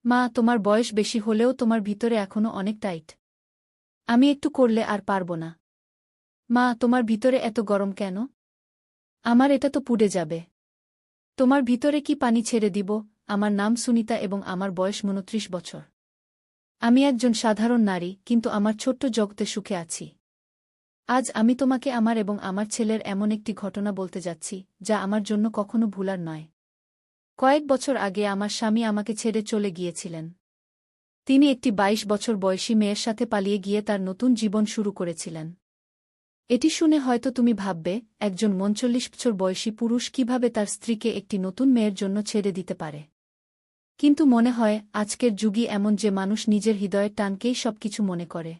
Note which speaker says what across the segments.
Speaker 1: মা, তোমার বয়স বেশি হলেও তোমার ভিতরে এখনো অনেক টাইট। আমি একটু করলে আর পারব না। মা, তোমার ভিতরে এত গরম কেন? আমার এটা তো পুড়ে যাবে। তোমার ভিতরে কি পানি ছেড়ে দিব? আমার নাম সুনিতা এবং আমার বয়স ২৯ বছর। আমি একজন সাধারণ নারী, কিন্তু আমার ছোট্ট জগতে সুখে আছি। আজ আমি তোমাকে আমার এবং আমার ছেলের এমন একটি ঘটনা বলতে যাচ্ছি, যা আমার জন্য কখনো ভুলার নয়। কয়েক বছর আগে আমার স্বামী আমাকে ছেড়ে চলে গিয়েছিলেন। তিনি একটি ২২ বছর বয়সী মেয়ের সাথে পালিয়ে গিয়ে তার নতুন জীবন শুরু করেছিলেন। এটি শুনে হয়তো তুমি ভাববে, একজন ৩৯ বছর বয়সী পুরুষ কিভাবে তার স্ত্রীকে একটি নতুন মেয়ের জন্য ছেড়ে দিতে পারে। কিন্তু মনে হয় আজকের যুগই এমন যে মানুষ নিজের হৃদয়ের টানকেই সবকিছু মনে করে।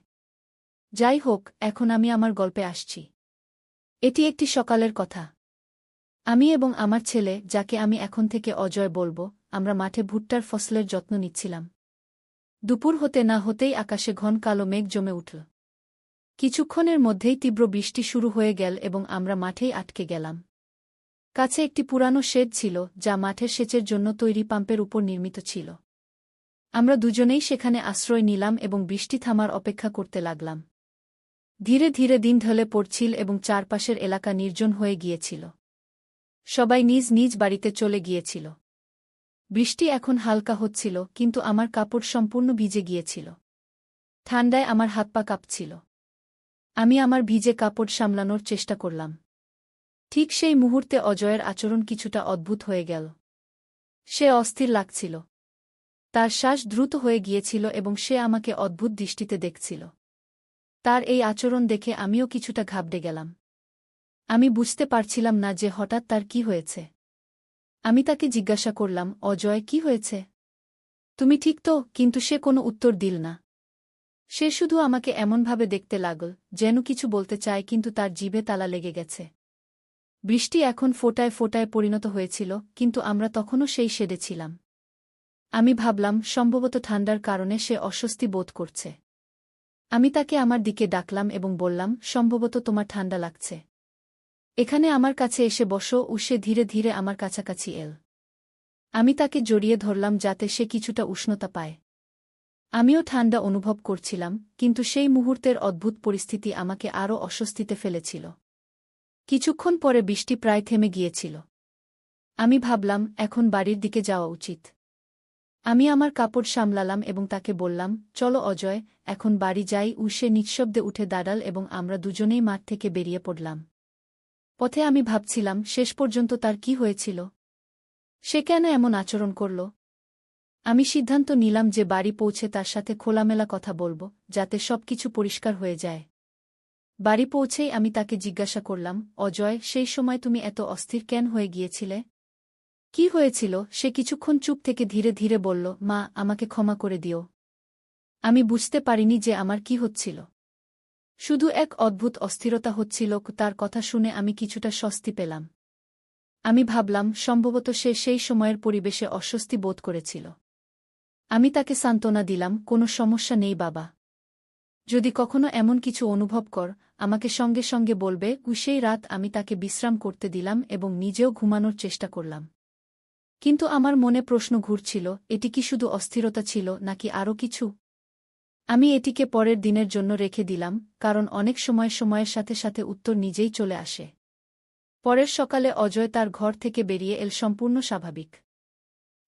Speaker 1: যাই হোক, এখন আমি আমার গল্পে আসছি। এটি একটি সকালের কথা। আমি এবং আমার ছেলে, যাকে আমি এখন থেকে অজয় বলবো, আমরা মাঠে ভুট্টার ফসলের যত্ন নিচ্ছিলাম। দুপুর হতে না হতেই আকাশে ঘন কালো মেঘ জমে উঠল। কিছুক্ষণের মধ্যেই তীব্র বৃষ্টি শুরু হয়ে গেল এবং আমরা মাঠেই আটকে গেলাম। কাছে একটি পুরানো শেড ছিল, যা মাঠের সেচের জন্য তৈরি পাম্পের উপর নির্মিত ছিল। আমরা দুজনেই সেখানে আশ্রয় নিলাম এবং বৃষ্টি থামার অপেক্ষা করতে লাগলাম। ধীরে ধীরে দিন ঢলে পড়ছিল এবং চারপাশের এলাকা নির্জন হয়ে গিয়েছিল। সবাই নিজ নিজ বাড়িতে চলে গিয়েছিল। বৃষ্টি এখন হালকা হচ্ছিল, কিন্তু আমার কাপড় সম্পূর্ণ ভিজে গিয়েছিল। ঠান্ডায় আমার হাত পা কাঁপছিল। আমি আমার ভিজে কাপড় সামলানোর চেষ্টা করলাম। ঠিক সেই মুহূর্তে অজয়ের আচরণ কিছুটা অদ্ভুত হয়ে গেল। সে অস্থির লাগছিল। তার শ্বাস দ্রুত হয়ে গিয়েছিল এবং সে আমাকে অদ্ভুত দৃষ্টিতে দেখছিল। তার এই আচরণ দেখে আমিও কিছুটা ঘাবড়ে গেলাম। আমি বুঝতে পারছিলাম না যে হঠাৎ তার কি হয়েছে। আমি তাকে জিজ্ঞাসা করলাম, অজয়, কি হয়েছে? তুমি ঠিক তো? কিন্তু সে কোনো উত্তর দিল না। সে শুধু আমাকে এমনভাবে দেখতে লাগল, যেন কিছু বলতে চায় কিন্তু তার জিভে তালা লেগে গেছে। বৃষ্টি এখন ফোঁটায় ফোঁটায় পরিণত হয়েছিল, কিন্তু আমরা তখনও সেই শেডে ছিলাম। আমি ভাবলাম, সম্ভবত ঠান্ডার কারণে সে অস্বস্তি বোধ করছে। আমি তাকে আমার দিকে ডাকলাম এবং বললাম, সম্ভবত তোমার ঠান্ডা লাগছে। এখানে আমার কাছে এসে বসো। সে ধীরে ধীরে আমার কাছাকাছি এল। আমি তাকে জড়িয়ে ধরলাম যাতে সে কিছুটা উষ্ণতা পায়। আমিও ঠান্ডা অনুভব করছিলাম, কিন্তু সেই মুহূর্তের অদ্ভুত পরিস্থিতি আমাকে আরও অস্বস্তিতে ফেলেছিল। কিছুক্ষণ পরে বৃষ্টি প্রায় থেমে গিয়েছিল। আমি ভাবলাম, এখন বাড়ির দিকে যাওয়া উচিত। আমি আমার কাপড় সামলালাম এবং তাকে বললাম, চলো অজয়, এখন বাড়ি যাই। সে নিঃশব্দে উঠে দাঁড়াল এবং আমরা দুজনেই মাঠ থেকে বেরিয়ে পড়লাম। পথে আমি ভাবছিলাম, শেষ পর্যন্ত তার কি হয়েছিল? সে কেন এমন আচরণ করল? আমি সিদ্ধান্ত নিলাম যে বাড়ি পৌঁছে তার সাথে খোলামেলা কথা বলব, যাতে সবকিছু পরিষ্কার হয়ে যায়। বাড়ি পৌঁছেই আমি তাকে জিজ্ঞাসা করলাম, অজয়, সেই সময় তুমি এত অস্থির কেন হয়ে গিয়েছিলে? কি হয়েছিল? সে কিছুক্ষণ চুপ থেকে ধীরে ধীরে বলল, মা, আমাকে ক্ষমা করে দিও। আমি বুঝতে পারিনি যে আমার কি হচ্ছিল। শুধু এক অদ্ভুত অস্থিরতা হচ্ছিল। তার কথা শুনে আমি কিছুটা স্বস্তি পেলাম। আমি ভাবলাম, সম্ভবত সে সেই সময়ের পরিবেশে অস্বস্তি বোধ করেছিল। আমি তাকে সান্ত্বনা দিলাম, কোনো সমস্যা নেই বাবা। যদি কখনো এমন কিছু অনুভব কর, আমাকে সঙ্গে সঙ্গে বলবে। সেই রাত আমি তাকে বিশ্রাম করতে দিলাম এবং নিজেও ঘুমানোর চেষ্টা করলাম। কিন্তু আমার মনে প্রশ্ন ঘুরছিল, এটি কি শুধু অস্থিরতা ছিল নাকি আরও কিছু? আমি এটিকে পরের দিনের জন্য রেখে দিলাম, কারণ অনেক সময় সময়ের সাথে সাথে উত্তর নিজেই চলে আসে। পরের সকালে অজয় তার ঘর থেকে বেরিয়ে এল সম্পূর্ণ স্বাভাবিক।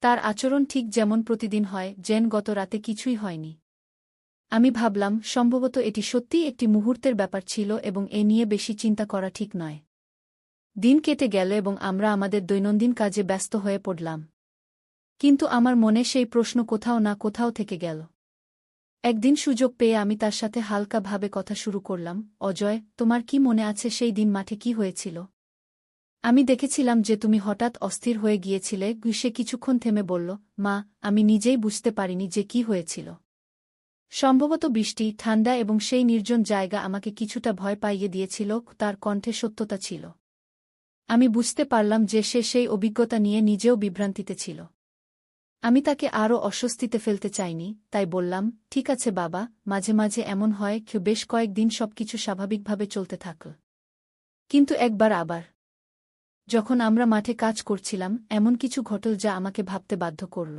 Speaker 1: তার আচরণ ঠিক যেমন প্রতিদিন হয়, যেন গত রাতে কিছুই হয়নি। আমি ভাবলাম, সম্ভবত এটি সত্যিই একটি মুহূর্তের ব্যাপার ছিল এবং এ নিয়ে বেশি চিন্তা করা ঠিক নয়। দিন কেটে গেল এবং আমরা আমাদের দৈনন্দিন কাজে ব্যস্ত হয়ে পড়লাম। কিন্তু আমার মনে সেই প্রশ্ন কোথাও না কোথাও থেকে গেল। একদিন সুযোগ পেয়ে আমি তার সাথে হালকাভাবে কথা শুরু করলাম, অজয়, তোমার কি মনে আছে সেই দিন মাঠে কি হয়েছিল? আমি দেখেছিলাম যে তুমি হঠাৎ অস্থির হয়ে গিয়েছিলে। সে কিছুক্ষণ থেমে বলল, মা, আমি নিজেই বুঝতে পারিনি যে কি হয়েছিল। সম্ভবত বৃষ্টি, ঠান্ডা এবং সেই নির্জন জায়গা আমাকে কিছুটা ভয় পাইয়ে দিয়েছিল। তার কণ্ঠে সত্যতা ছিল। আমি বুঝতে পারলাম যে সে সেই অভিজ্ঞতা নিয়ে নিজেও বিভ্রান্তিতে ছিল। আমি তাকে আরও অস্বস্তিতে ফেলতে চাইনি, তাই বললাম, ঠিক আছে বাবা, মাঝে মাঝে এমন হয়। বেশ কয়েকদিন সবকিছু স্বাভাবিকভাবে চলতে থাকল। কিন্তু একবার আবার, যখন আমরা মাঠে কাজ করছিলাম, এমন কিছু ঘটল যা আমাকে ভাবতে বাধ্য করল।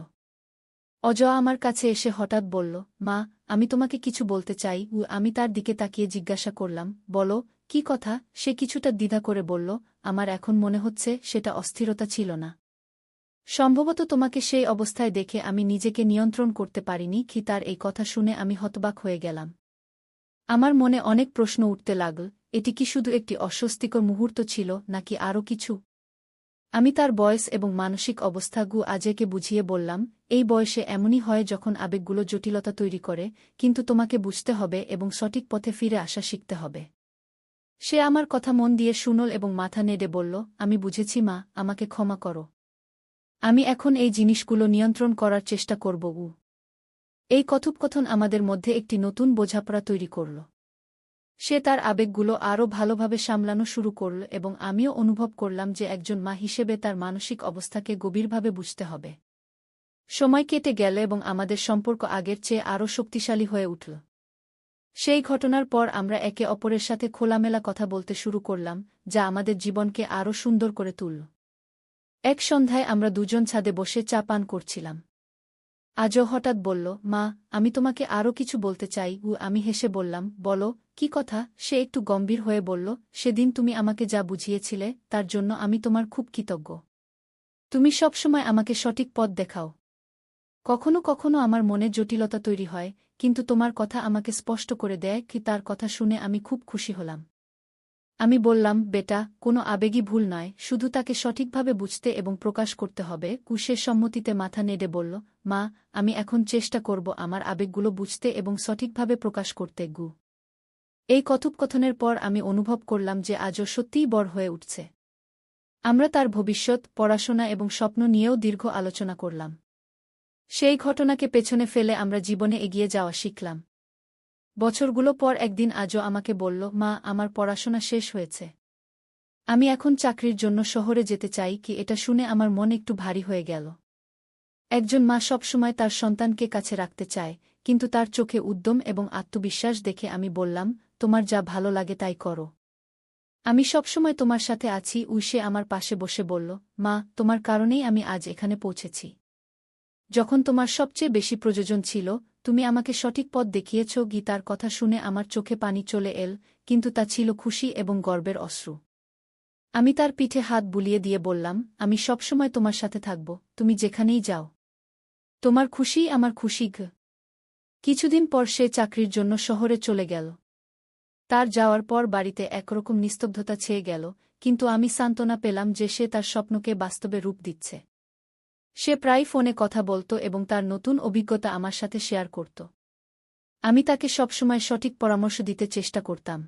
Speaker 1: অজয় আমার কাছে এসে হঠাৎ বলল, মা, আমি তোমাকে কিছু বলতে চাই। আমি তার দিকে তাকিয়ে জিজ্ঞাসা করলাম, বলো, কি কথা? সে কিছুটা দ্বিধা করে বলল, আমার এখন মনে হচ্ছে সেটা অস্থিরতা ছিল না। সম্ভবত তোমাকে সেই অবস্থায় দেখে আমি নিজেকে নিয়ন্ত্রণ করতে পারিনি। কি তার এই কথা শুনে আমি হতবাক হয়ে গেলাম। আমার মনে অনেক প্রশ্ন উঠতে লাগল, এটি কি শুধু একটি অস্বস্তিকর মুহূর্ত ছিল নাকি আরও কিছু? আমি তার বয়স এবং মানসিক অবস্থাগু আজকে বুঝিয়ে বললাম, এই বয়সে এমনই হয় যখন আবেগগুলো জটিলতা তৈরি করে, কিন্তু তোমাকে বুঝতে হবে এবং সঠিক পথে ফিরে আসা শিখতে হবে। সে আমার কথা মন দিয়ে শুনল এবং মাথা নেড়ে বলল, আমি বুঝেছি মা, আমাকে ক্ষমা করো। আমি এখন এই জিনিসগুলো নিয়ন্ত্রণ করার চেষ্টা করব। এই কথোপকথন আমাদের মধ্যে একটি নতুন বোঝাপড়া তৈরি করল। সে তার আবেগগুলো আরও ভালোভাবে সামলানো শুরু করল এবং আমিও অনুভব করলাম যে একজন মা হিসেবে তার মানসিক অবস্থাকে গভীরভাবে বুঝতে হবে। সময় কেটে গেল এবং আমাদের সম্পর্ক আগের চেয়ে আরও শক্তিশালী হয়ে উঠল। সেই ঘটনার পর আমরা একে অপরের সাথে খোলামেলা কথা বলতে শুরু করলাম, যা আমাদের জীবনকে আরও সুন্দর করে তুলল। এক সন্ধ্যায় আমরা দুজন ছাদে বসে চা পান করছিলাম। আজও হঠাৎ বলল, মা, আমি তোমাকে আরও কিছু বলতে চাই। আমি হেসে বললাম, বলো, কি কথা? সে একটু গম্ভীর হয়ে বলল, সেদিন তুমি আমাকে যা বুঝিয়েছিলে তার জন্য আমি তোমার খুব কৃতজ্ঞ। তুমি সবসময় আমাকে সঠিক পথ দেখাও। কখনো কখনো আমার মনে জটিলতা তৈরি হয়, কিন্তু তোমার কথা আমাকে স্পষ্ট করে দেয়। কি তার কথা শুনে আমি খুব খুশি হলাম। আমি বললাম, বেটা, কোনো আবেগই ভুল নয়, শুধু তাকে সঠিকভাবে বুঝতে এবং প্রকাশ করতে হবে। কুশের সম্মতিতে মাথা নেড়ে বলল, মা, আমি এখন চেষ্টা করব আমার আবেগগুলো বুঝতে এবং সঠিকভাবে প্রকাশ করতে। এই কথোপকথনের পর আমি অনুভব করলাম যে আজও সত্যিই বড় হয়ে উঠছে। আমরা তার ভবিষ্যৎ, পড়াশোনা এবং স্বপ্ন নিয়েও দীর্ঘ আলোচনা করলাম। সেই ঘটনাকে পেছনে ফেলে আমরা জীবনে এগিয়ে যাওয়া শিখলাম। বছরগুলো পর একদিন আজও আমাকে বলল, মা, আমার পড়াশোনা শেষ হয়েছে। আমি এখন চাকরির জন্য শহরে যেতে চাই। কি এটা শুনে আমার মন একটু ভারী হয়ে গেল। একজন মা সবসময় তার সন্তানকে কাছে রাখতে চায়, কিন্তু তার চোখে উদ্যম এবং আত্মবিশ্বাস দেখে আমি বললাম, তোমার যা ভালো লাগে তাই করো। আমি সবসময় তোমার সাথে আছি। সে আমার পাশে বসে বলল, মা, তোমার কারণেই আমি আজ এখানে পৌঁছেছি। যখন তোমার সবচেয়ে বেশি প্রয়োজন ছিল, তুমি আমাকে সঠিক পথ দেখিয়েছ। গীতার কথা শুনে আমার চোখে পানি চলে এল, কিন্তু তা ছিল খুশি এবং গর্বের অশ্রু। আমি তার পিঠে হাত বুলিয়ে দিয়ে বললাম, আমি সবসময় তোমার সাথে থাকব, তুমি যেখানেই যাও। তোমার খুশিই আমার খুশি। কিছুদিন পর সে চাকরির জন্য শহরে চলে গেল। তার যাওয়ার পর বাড়িতে একরকম নিস্তব্ধতা ছেয়ে গেল, কিন্তু আমি সান্ত্বনা পেলাম যে সে তার স্বপ্নকে বাস্তবে রূপ দিচ্ছে। সে প্রায় ফোনে কথা বলত এবং তার নতুন অভিজ্ঞতা আমার সাথে শেয়ার করত। আমি তাকে সবসময় সঠিক পরামর্শ দিতে চেষ্টা করতাম।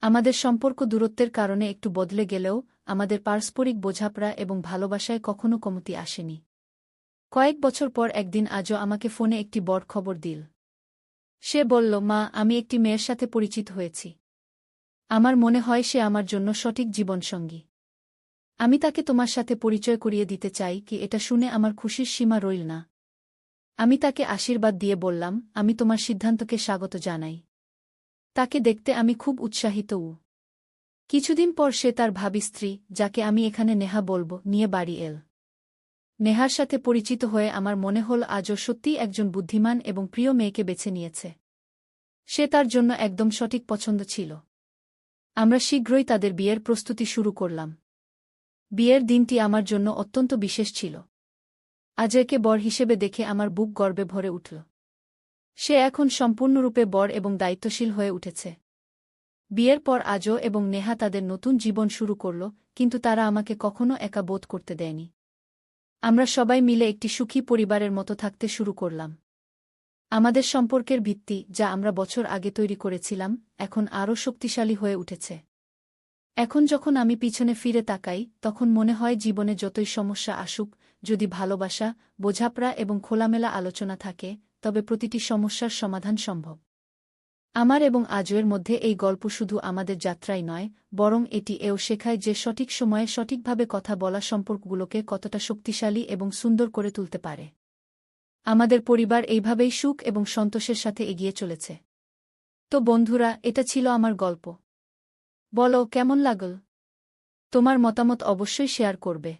Speaker 1: আমাদের সম্পর্ক দূরত্বের কারণে একটু বদলে গেলেও আমাদের পারস্পরিক বোঝাপড়া এবং ভালোবাসায় কখনো কমতি আসেনি। কয়েক বছর পর একদিন আজও আমাকে ফোনে একটি বড় খবর দিল। সে বলল, মা, আমি একটি মেয়ের সাথে পরিচিত হয়েছি। আমার মনে হয় সে আমার জন্য সঠিক জীবনসঙ্গী। আমি তাকে তোমার সাথে পরিচয় করিয়ে দিতে চাই। কি এটা শুনে আমার খুশির সীমা রইল না। আমি তাকে আশীর্বাদ দিয়ে বললাম, আমি তোমার সিদ্ধান্তকে স্বাগত জানাই। তাকে দেখতে আমি খুব উৎসাহিত। কিছুদিন পর সে তার ভাবী স্ত্রী, যাকে আমি এখানে নেহা বলব, নিয়ে বাড়ি এল। নেহার সাথে পরিচিত হয়ে আমার মনে হল আজও সত্যিই একজন বুদ্ধিমান এবং প্রিয় মেয়েকে বেছে নিয়েছে। সে তার জন্য একদম সঠিক পছন্দ ছিল। আমরা শীঘ্রই তাদের বিয়ের প্রস্তুতি শুরু করলাম। বিয়ের দিনটি আমার জন্য অত্যন্ত বিশেষ ছিল। আজকে বর হিসেবে দেখে আমার বুক গর্বে ভরে উঠল। সে এখন সম্পূর্ণরূপে বর এবং দায়িত্বশীল হয়ে উঠেছে। বিয়ের পর আজও এবং নেহা তাদের নতুন জীবন শুরু করল, কিন্তু তারা আমাকে কখনো একা বোধ করতে দেয়নি। আমরা সবাই মিলে একটি সুখী পরিবারের মতো থাকতে শুরু করলাম। আমাদের সম্পর্কের ভিত্তি, যা আমরা বছর আগে তৈরি করেছিলাম, এখন আরও শক্তিশালী হয়ে উঠেছে। এখন যখন আমি পিছনে ফিরে তাকাই, তখন মনে হয় জীবনে যতই সমস্যা আসুক, যদি ভালোবাসা, বোঝাপড়া এবং খোলামেলা আলোচনা থাকে, তবে প্রতিটি সমস্যার সমাধান সম্ভব। আমার এবং আজয়ের মধ্যে এই গল্প শুধু আমাদের যাত্রাই নয়, বরং এটি এও শেখায় যে সঠিক সময়ে সঠিকভাবে কথা বলা সম্পর্কগুলোকে কতটা শক্তিশালী এবং সুন্দর করে তুলতে পারে। আমাদের পরিবার এইভাবেই সুখ এবং সন্তোষের সাথে এগিয়ে চলেছে। তো বন্ধুরা, এটা ছিল আমার গল্প। বলো, কেমন লাগল? তোমার মতামত অবশ্যই শেয়ার করবে।